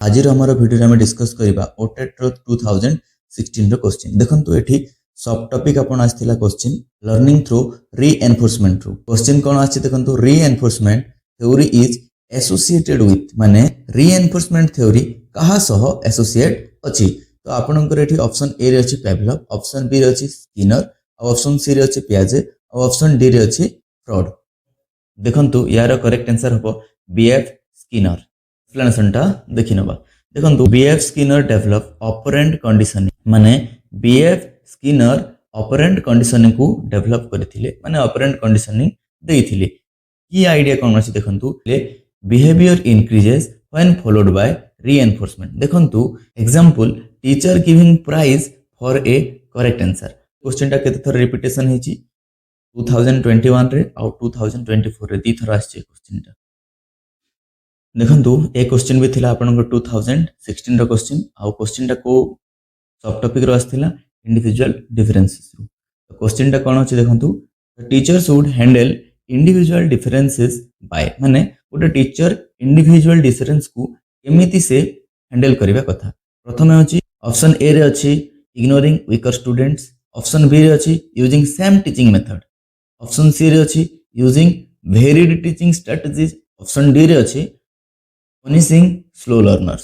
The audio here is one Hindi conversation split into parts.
आज आमर भिडियो में डिस्कस करबा ओटेट 2016 क्वेश्चन देखंतु एठी सब टॉपिक आपण आस्थिला question learning through reinforcement through question कोन आछि देखंतु reinforcement theory is associated with माने रीएनफोर्समेंट थ्योरी कहा सह एसोसिएट अछि। तो आपनकर एठी ऑप्शन ए रे अछि पेवलव, ऑप्शन बी रे अछि स्किनर, ऑप्शन सी रे अछि पियाजे और ऑप्शन डी रे अछि फ्रॉड। देखंतु यार करेक्ट आंसर हबो बीएफ स्किनर। एक्सप्लेनेशन टा देखि नबा। देखंतु BF Skinner develop operant conditioning माने बीएफ स्किनर ऑपरेंट कंडीशनिंग को डेवलप करथिले माने ऑपरेंट कंडीशनिंग देइथिले। की आईडिया कोन अछि देखंतु behaviour increases when followed by reinforcement. देखंतु example teacher giving prize for a correct answer. Question टा केते थर रिपीटेशन हेची 2021 रे और 2024 रे दी थर आछे क्वेश्चन टा। देखंतु ए क्वेश्चन भी थिला आपनकर 2016 रो क्वेश्चन आ क्वेश्चन टा को सब टॉपिक रो आस्थिला इंडिविजुअल डिफरेंसेस रो। तो क्वेश्चन टा कोन अछि देखंतु teacher should handle individual differences by माने गोटे टीचर इंडिविजुअल डिफरेंस को केमिति से हैंडल करबा कथा। प्रथमे अछि ऑप्शन ए रे अछि ignoring weaker students, option B रे अछि using same teaching method, option C रे अछि using varied teaching strategies, option D रे अछि पनिशिंग स्लो लर्नर्स।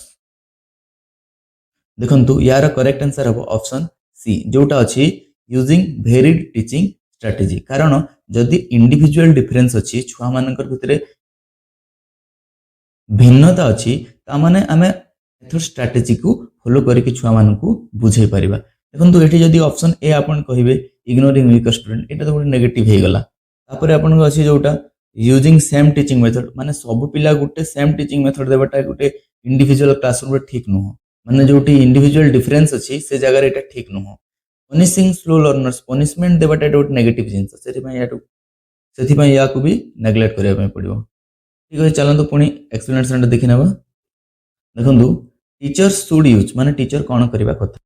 देखंतु यार करेक्ट आंसर हबो ऑप्शन सी जोटा अछि यूजिंग वेरिड टीचिंग स्ट्रेटजी। कारण जदि इंडिविजुअल डिफरेंस अछि छुआ मानकर भितरे भिन्नता अछि ता माने आमे मेथड स्ट्रेटजी को फॉलो करके छुआ मान को बुझाई परिबा। देखंतु एठी जदि ऑप्शन ए आपण कहिबे इग्नोरिंग वीकर स्टूडेंट एटा तो गोटे नेगेटिव हे गला। तापर आपण को अछि जोटा यूजिंग सेम टीचिंग मेथड माने सब पिला गुटे सेम टीचिंग मेथड देबाटा गुटे इंडिविजुअल क्लासरूम रे ठीक नुह माने जोटी इंडिविजुअल डिफरेंस अछि से जगह रे एटा ठीक नुह। पनिशिंग स्लो लर्नर्स पनिशमेंट देबाटा गोटे नेगेटिव जिंस सेथि पय या को भी नेग्लेक्ट करिया पय पड़िबो। ठीक है चलंतु पुनी एक्सप्लेनेशन देखि नबा। देखंतु टीचर्स शुड यूज माने टीचर कोन करबा कथा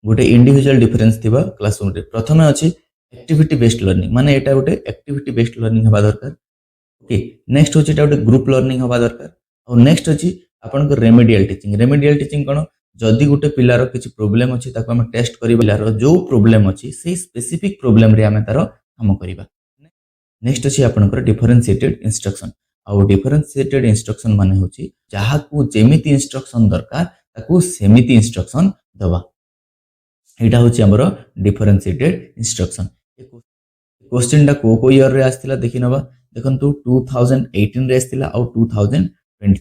गोटे इंडिविजुअल डिफरेंस थिबा क्लासरूम रे। प्रथमे अछि एक्टिविटी बेस्ड लर्निंग माने एटा गोटे एक्टिविटी बेस्ड लर्निंग हबा दरकार। ओके नेक्स्ट होची एटा गोटे ग्रुप लर्निंग हबा दरकार। और नेक्स्ट होची आपन को रेमेडियल टीचिंग। रेमेडियल टीचिंग कोन जदि गोटे पिलार किछि प्रॉब्लम अछि ताको हम टेस्ट करिबा पिलार जो प्रॉब्लम अछि सेही स्पेसिफिक प्रॉब्लम रे हम तारो काम करिबा। नेक्स्ट अछि आपन को डिफरेंशिएटेड इंस्ट्रक्शन। और डिफरेंशिएटेड इंस्ट्रक्शन माने होची जहा को जेमिति इंस्ट्रक्शन दरकार ताको सेमिति इंस्ट्रक्शन दबा। एटा होची हमर डिफरेंशिएटेड इंस्ट्रक्शन। क्वेश्चन टा को ईयर रे आस्थिला देखि नबा। देखंतु 2018 रे आस्थिला और 2020